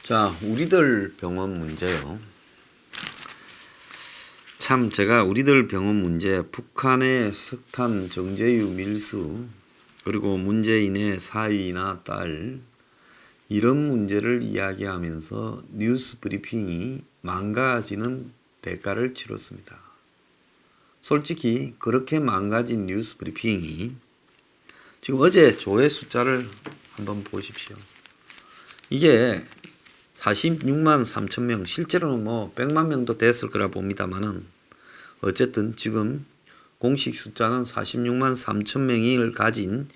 자, 우리들 병원 문제요. 참 제가 우리들 병원 문제, 북한의 석탄 정제유 밀수, 그리고 문재인의 사위나 딸, 이런 문제를 이야기하면서 뉴스 브리핑이 망가지는 대가를 치렀습니다. 솔직히 그렇게 망가진 뉴스 브리핑이 지금 어제 조회 숫자를 한번 보십시오. 이게 46만 3천 명, 실제로는 뭐 100만 명도 됐을 거라 봅니다만은 어쨌든 지금 공식 숫자는 46만 3천 명을 가진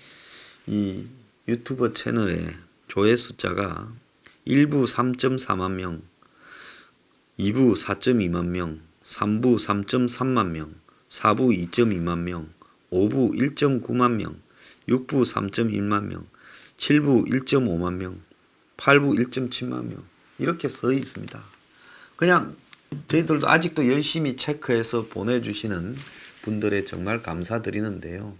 이 유튜버 채널의 조회 숫자가 1부 3.4만 명, 2부 4.2만 명, 3부 3.3만 명, 4부 2.2만 명, 5부 1.9만 명, 6부 3.1만 명, 7부 1.5만 명, 8부 1.7만 명 이렇게 써 있습니다. 그냥 저희들도 아직도 열심히 체크해서 보내주시는 분들에 정말 감사드리는데요.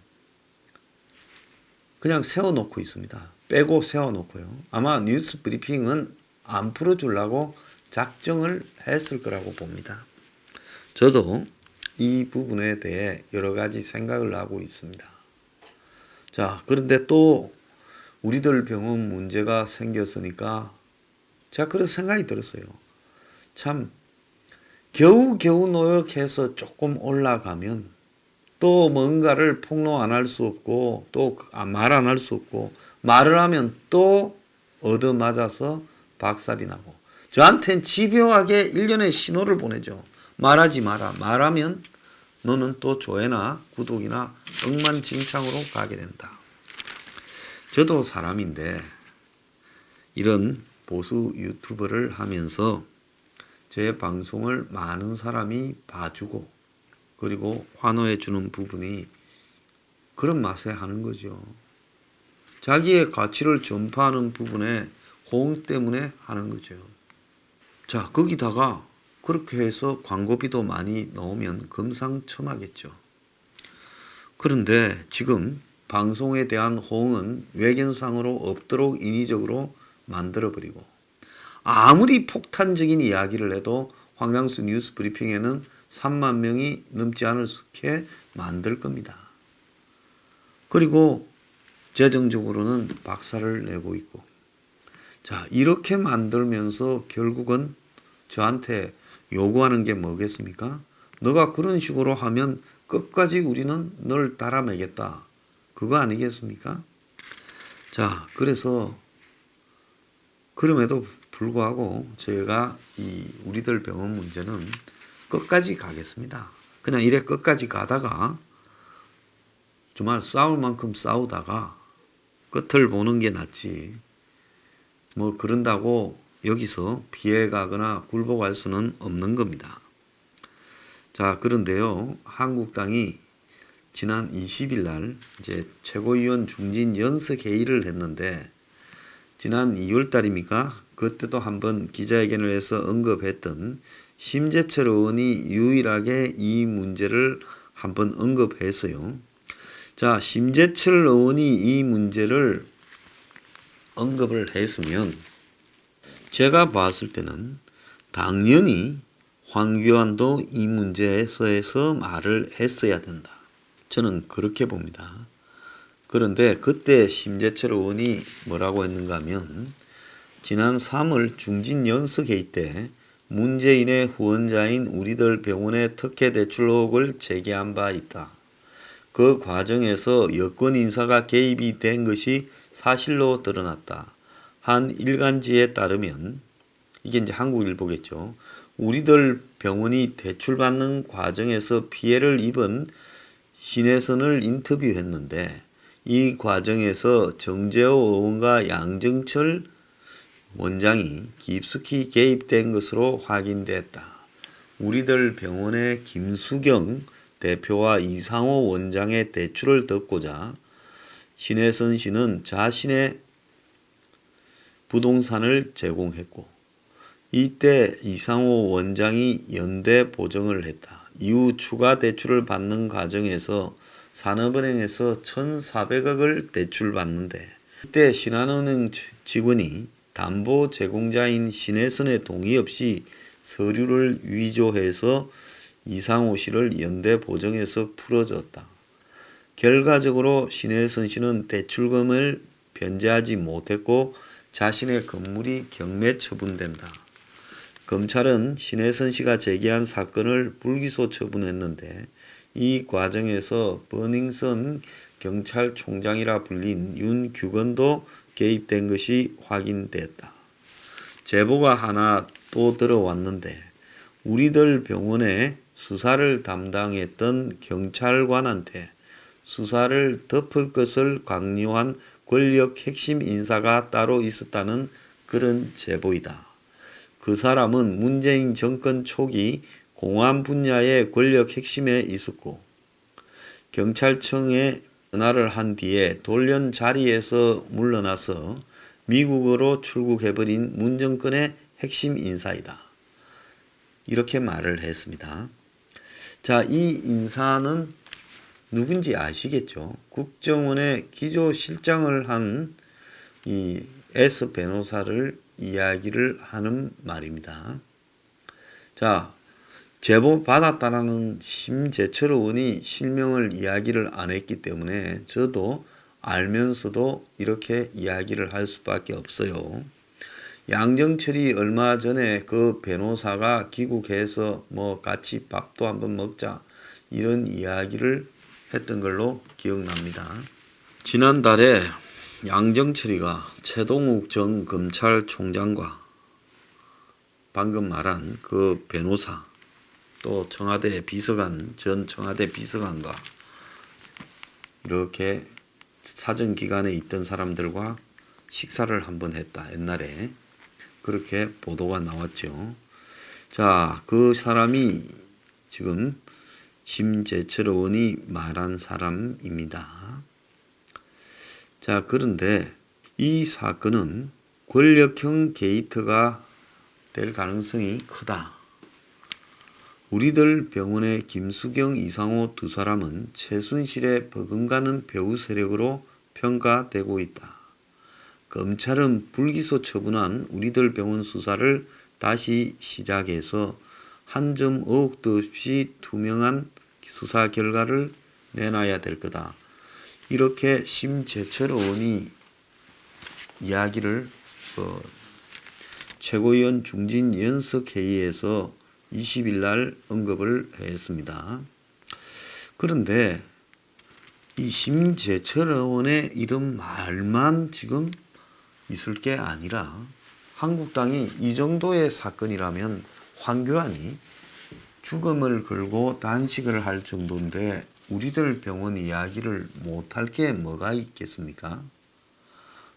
그냥 세워놓고 있습니다. 빼고 세워놓고요. 아마 뉴스 브리핑은 안 풀어주려고 작정을 했을 거라고 봅니다. 저도 이 부분에 대해 여러 가지 생각을 하고 있습니다. 자, 그런데 또 우리들 병원 문제가 생겼으니까 제가 그런 생각이 들었어요. 참 겨우겨우 노력해서 조금 올라가면 또 뭔가를 폭로 안 할 수 없고 또 말 안 할 수 없고 말을 하면 또 얻어맞아서 박살이 나고 저한텐 집요하게 일련의 신호를 보내죠. 말하지 마라. 말하면 너는 또 조회나 구독이나 억만징창으로 가게 된다. 저도 사람인데 이런 보수 유튜버를 하면서 제 방송을 많은 사람이 봐주고 그리고 환호해 주는 부분이 그런 맛에 하는 거죠. 자기의 가치를 전파하는 부분에 호응 때문에 하는 거죠. 자, 거기다가 그렇게 해서 광고비도 많이 넣으면 금상첨화겠죠. 그런데 지금 방송에 대한 호응은 외견상으로 없도록 인위적으로 만들어버리고 아무리 폭탄적인 이야기를 해도 황장수 뉴스 브리핑에는 3만 명이 넘지 않게 만들 겁니다. 그리고 재정적으로는 박살을 내고 있고 자, 이렇게 만들면서 결국은 저한테 요구하는 게 뭐겠습니까? 너가 그런 식으로 하면 끝까지 우리는 널 따라매겠다. 그거 아니겠습니까? 자, 그래서 그럼에도 불구하고 저희가 이 우리들 병원 문제는 끝까지 가겠습니다. 그냥 이래 끝까지 가다가 정말 싸울 만큼 싸우다가 끝을 보는 게 낫지. 뭐 그런다고 여기서 피해가거나 굴복할 수는 없는 겁니다. 자, 그런데요. 한국당이 지난 20일 날 이제 최고위원 중진 연석 회의를 했는데 지난 2월 달입니까? 그때도 한번 기자회견을 해서 언급했던 심재철 의원이 유일하게 이 문제를 한번 언급했어요. 자, 심재철 의원이 이 문제를 언급을 했으면 제가 봤을 때는 당연히 황교안도 이 문제에서 말을 했어야 된다. 저는 그렇게 봅니다. 그런데 그때 심재철 의원이 뭐라고 했는가 하면 지난 3월 중진 연석회의 때 문재인의 후원자인 우리들 병원의 특혜 대출 의혹을 제기한 바 있다. 그 과정에서 여권 인사가 개입이 된 것이 사실로 드러났다. 한 일간지에 따르면 이게 이제 한국일보겠죠. 우리들 병원이 대출받는 과정에서 피해를 입은 신혜선을 인터뷰했는데 이 과정에서 정재호 의원과 양정철 원장이 깊숙이 개입된 것으로 확인됐다. 우리들 병원의 김수경 대표와 이상호 원장의 대출을 덮고자 신혜선 씨는 자신의 부동산을 제공했고 이때 이상호 원장이 연대 보증을 했다. 이후 추가 대출을 받는 과정에서 산업은행에서 1,400억을 대출받는데 이때 신한은행 직원이 담보 제공자인 신혜선의 동의 없이 서류를 위조해서 이상호 씨를 연대 보정해서 풀어줬다. 결과적으로 신혜선 씨는 대출금을 변제하지 못했고 자신의 건물이 경매 처분된다. 검찰은 신혜선 씨가 제기한 사건을 불기소 처분했는데 이 과정에서 버닝썬 경찰총장이라 불린 윤규건도 개입된 것이 확인됐다. 제보가 하나 또 들어왔는데 우리들 병원에 수사를 담당했던 경찰관한테 수사를 덮을 것을 강요한 권력 핵심 인사가 따로 있었다는 그런 제보이다. 그 사람은 문재인 정권 초기 공안 분야의 권력 핵심에 있었고 경찰청에 전화를 한 뒤에 돌연 자리에서 물러나서 미국으로 출국해버린 문정권의 핵심 인사이다. 이렇게 말을 했습니다. 자, 이 인사는 누군지 아시겠죠? 국정원의 기조실장을 한 이 S 변호사를 이야기를 하는 말입니다. 자, 제보 받았다라는 심재철 의원이 실명을 이야기를 안 했기 때문에 저도 알면서도 이렇게 이야기를 할 수밖에 없어요. 양정철이 얼마 전에 그 변호사가 귀국해서 뭐 같이 밥도 한번 먹자 이런 이야기를 했던 걸로 기억납니다. 지난달에 양정철이가 최동욱 전 검찰총장과 방금 말한 그 변호사 또 청와대 비서관 전 청와대 비서관과 이렇게 사정기관에 있던 사람들과 식사를 한번 했다. 옛날에 그렇게 보도가 나왔죠. 자, 그 사람이 지금 심재철 의원이 말한 사람입니다. 자, 그런데 이 사건은 권력형 게이트가 될 가능성이 크다. 우리들 병원의 김수경, 이상호 두 사람은 최순실에 버금가는 배후 세력으로 평가되고 있다. 검찰은 불기소 처분한 우리들 병원 수사를 다시 시작해서 한 점 의혹도 없이 투명한 수사 결과를 내놔야 될 거다. 이렇게 심재철 의원이 이야기를 최고위원 중진 연석회의에서 20일 날 언급을 했습니다. 그런데 이 심재철 의원의 이런 말만 지금 있을 게 아니라 한국당이 이 정도의 사건이라면 황교안이 죽음을 걸고 단식을 할 정도인데 우리들 병원 이야기를 못할 게 뭐가 있겠습니까?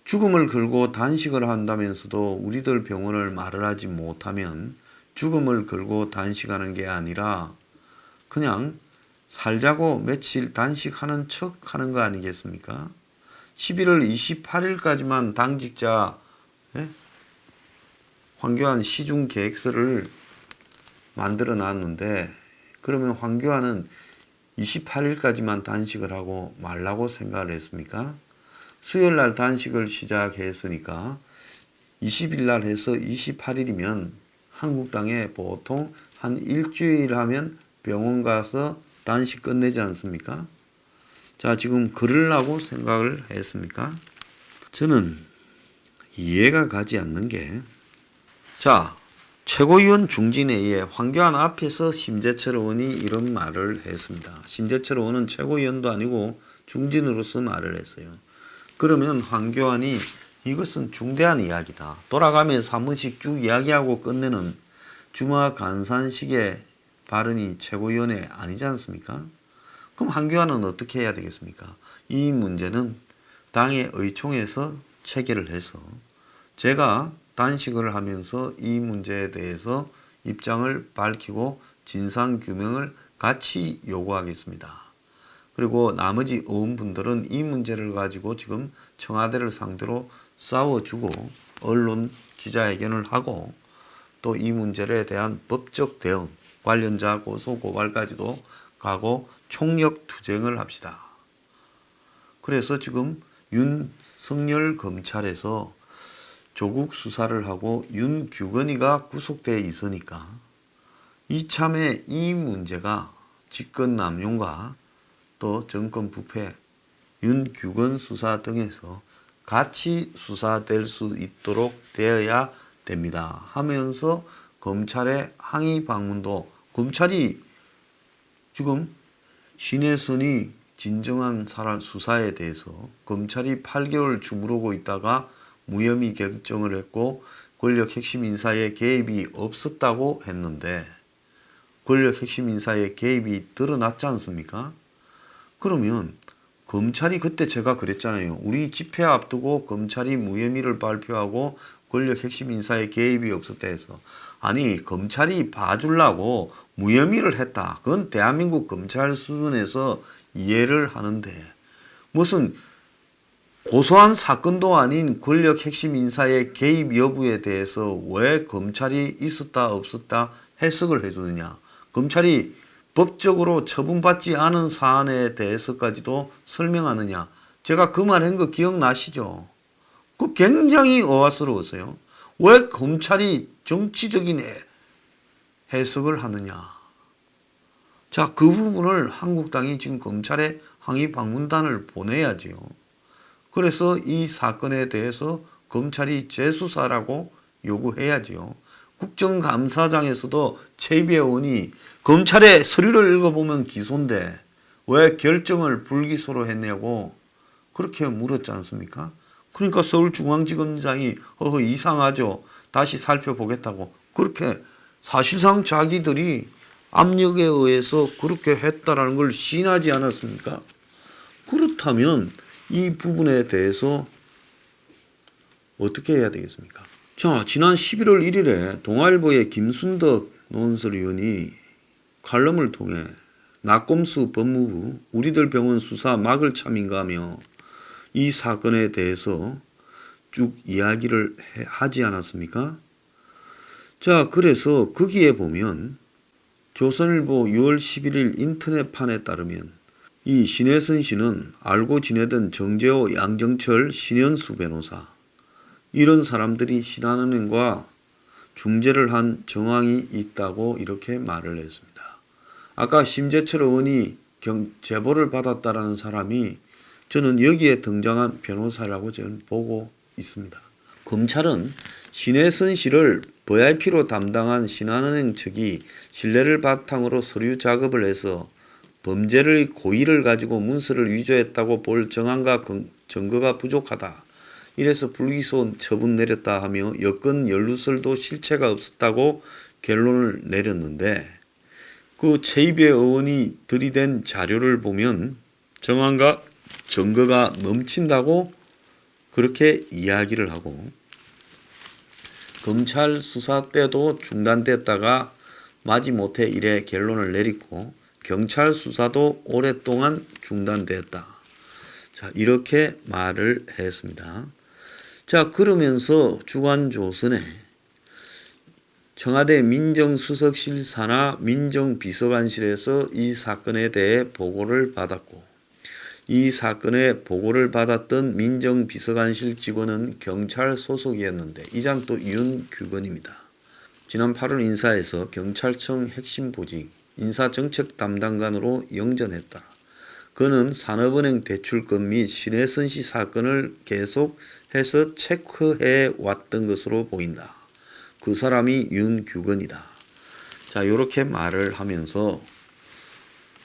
죽음을 걸고 단식을 한다면서도 우리들 병원을 말을 하지 못하면 죽음을 걸고 단식하는 게 아니라 그냥 살자고 며칠 단식하는 척 하는 거 아니겠습니까? 11월 28일까지만 당직자 황교안 시중 계획서를 만들어 놨는데 그러면 황교안은 28일까지만 단식을 하고 말라고 생각을 했습니까? 수요일 날 단식을 시작했으니까 20일 날 해서 28일이면 한국당에 보통 한 일주일 하면 병원 가서 단식 끝내지 않습니까? 자, 지금 그러려고 생각을 했습니까? 저는 이해가 가지 않는 게, 자, 최고위원 중진회의에 황교안 앞에서 심재철 의원이 이런 말을 했습니다. 심재철 의원은 최고위원도 아니고 중진으로서 말을 했어요. 그러면 황교안이 이것은 중대한 이야기다. 돌아가면서 한 번씩 쭉 이야기하고 끝내는 주마 간산식의 발언이 최고위원회 아니지 않습니까? 그럼 황교안은 어떻게 해야 되겠습니까? 이 문제는 당의 의총에서 체결을 해서 제가 단식을 하면서 이 문제에 대해서 입장을 밝히고 진상규명을 같이 요구하겠습니다. 그리고 나머지 의원분들은 이 문제를 가지고 지금 청와대를 상대로 싸워주고 언론 기자회견을 하고 또 이 문제에 대한 법적 대응, 관련자 고소 고발까지도 가고 총력 투쟁을 합시다. 그래서 지금 윤석열 검찰에서 조국 수사를 하고 윤규건이가 구속되어 있으니까 이참에 이 문제가 직권 남용과 또 정권 부패, 윤규건 수사 등에서 같이 수사될 수 있도록 되어야 됩니다 하면서 검찰의 항의 방문도, 검찰이 지금 신혜선이 진정한 수사에 대해서 검찰이 8개월 주무르고 있다가 무혐의 결정을 했고 권력 핵심 인사의 개입이 없었다고 했는데 권력 핵심 인사의 개입이 드러났지 않습니까? 그러면 검찰이 그때 제가 그랬잖아요. 우리 집회 앞두고 검찰이 무혐의를 발표하고 권력 핵심 인사의 개입이 없었다 해서, 아니 검찰이 봐주려고 무혐의를 했다. 그건 대한민국 검찰 수준에서 이해를 하는데 무슨 고소한 사건도 아닌 권력 핵심 인사의 개입 여부에 대해서 왜 검찰이 있었다 없었다 해석을 해주느냐. 검찰이 법적으로 처분받지 않은 사안에 대해서까지도 설명하느냐. 제가 그 말 한 거 기억나시죠? 그 굉장히 의아스러웠어요. 왜 검찰이 정치적인 해석을 하느냐. 자, 그 부분을 한국당이 지금 검찰에 항의 방문단을 보내야지요. 그래서 이 사건에 대해서 검찰이 재수사라고 요구해야지요. 국정감사장에서도 최이배 의원이 검찰의 서류를 읽어보면 기소인데 왜 결정을 불기소로 했냐고 그렇게 물었지 않습니까? 그러니까 서울중앙지검장이 이상하죠. 다시 살펴보겠다고 그렇게 사실상 자기들이 압력에 의해서 그렇게 했다라는 걸 시인하지 않았습니까? 그렇다면 이 부분에 대해서 어떻게 해야 되겠습니까? 자, 지난 11월 1일에 동아일보의 김순덕 논설위원이 칼럼을 통해 낙검수 법무부 우리들 병원 수사 막을 참인가 하며 이 사건에 대해서 쭉 이야기를 하지 않았습니까? 자, 그래서 거기에 보면 조선일보 6월 11일 인터넷판에 따르면 이 신혜선 씨는 알고 지내던 정재호, 양정철, 신현수 변호사 이런 사람들이 신한은행과 중재를 한 정황이 있다고 이렇게 말을 했습니다. 아까 심재철 의원이 제보를 받았다라는 사람이 저는 여기에 등장한 변호사라고 저는 보고 있습니다. 검찰은 신혜선 씨를 VIP로 담당한 신한은행 측이 신뢰를 바탕으로 서류 작업을 해서 범죄의 고의를 가지고 문서를 위조했다고 볼 정황과 증거가 부족하다. 이래서 불기소 처분 내렸다 하며 여권 연루설도 실체가 없었다고 결론을 내렸는데 그 최이배 의원이 들이댄 자료를 보면 정황과 증거가 넘친다고 그렇게 이야기를 하고 검찰 수사 때도 중단됐다가 마지못해 이래 결론을 내리고 경찰 수사도 오랫동안 중단됐다. 자, 이렇게 말을 했습니다. 자, 그러면서 주간조선에 청와대 민정수석실 산하 민정비서관실에서 이 사건에 대해 보고를 받았고 이 사건에 보고를 받았던 민정비서관실 직원은 경찰 소속이었는데 이 사람 또 윤규건입니다. 지난 8월 인사에서 경찰청 핵심 보직 인사정책 담당관으로 영전했다. 그는 산업은행 대출건 및 신혜선 씨 사건을 계속해서 체크해 왔던 것으로 보인다. 그 사람이 윤규건이다. 자, 이렇게 말을 하면서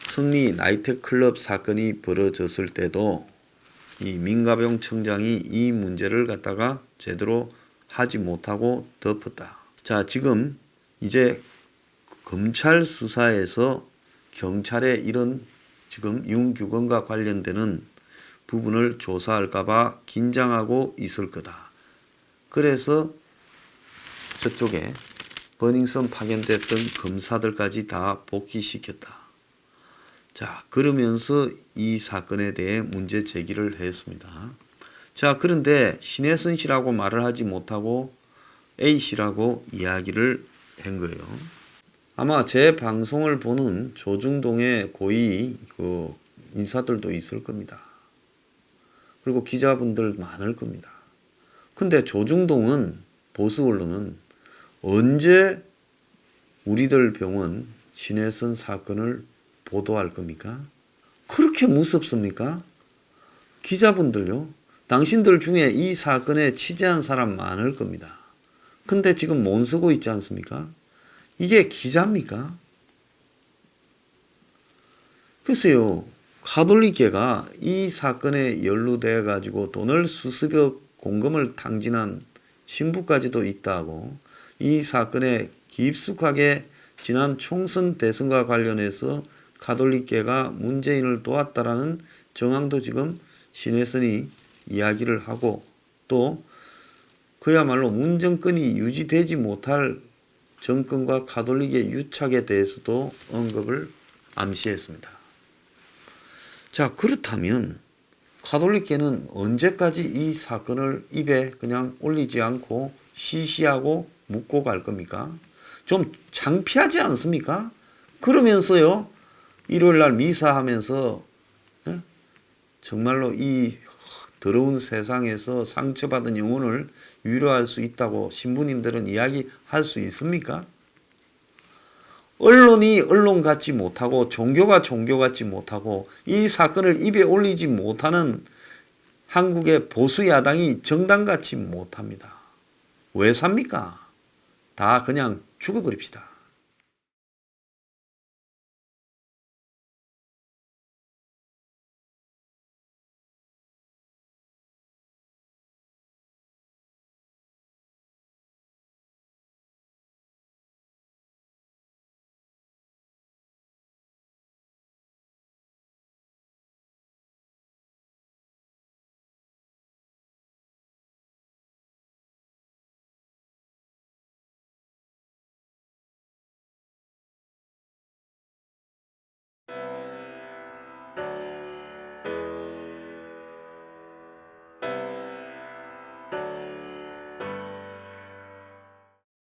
승리 나이트클럽 사건이 벌어졌을 때도 이 민가병 청장이 이 문제를 갖다가 제대로 하지 못하고 덮었다. 자, 지금 이제 검찰 수사에서 경찰의 이런 지금 윤규건과 관련되는 부분을 조사할까봐 긴장하고 있을 거다. 그래서 저쪽에 버닝썬 파견됐던 검사들까지 다 복귀시켰다. 자, 그러면서 이 사건에 대해 문제 제기를 했습니다. 자, 그런데 신혜선 씨라고 말을 하지 못하고 A씨라고 이야기를 한 거예요. 아마 제 방송을 보는 조중동의 고위 인사들도 있을 겁니다. 그리고 기자분들 많을 겁니다. 근데 조중동은 보수 언론은 언제 우리들 병원 신혜선 사건을 보도할 겁니까? 그렇게 무섭습니까? 기자분들요. 당신들 중에 이 사건에 취재한 사람 많을 겁니다. 근데 지금 못 쓰고 있지 않습니까? 이게 기자입니까? 글쎄요. 가톨릭계가 이 사건에 연루되어 가지고 돈을 수십억 공금을 탕진한 신부까지도 있다고, 이 사건에 깊숙하게 지난 총선 대선과 관련해서 가톨릭계가 문재인을 도왔다라는 정황도 지금 신혜선이 이야기를 하고, 또 그야말로 문정권이 유지되지 못할 정권과 가톨릭의 유착에 대해서도 언급을 암시했습니다. 자, 그렇다면 가톨릭계는 언제까지 이 사건을 입에 그냥 올리지 않고 시시하고 묻고 갈 겁니까? 좀 창피하지 않습니까? 그러면서요, 일요일날 미사하면서 정말로 이 더러운 세상에서 상처받은 영혼을 위로할 수 있다고 신부님들은 이야기할 수 있습니까? 언론이 언론 같지 못하고 종교가 종교 같지 못하고 이 사건을 입에 올리지 못하는 한국의 보수 야당이 정당 같지 못합니다. 왜 삽니까? 다 그냥 죽어버립시다.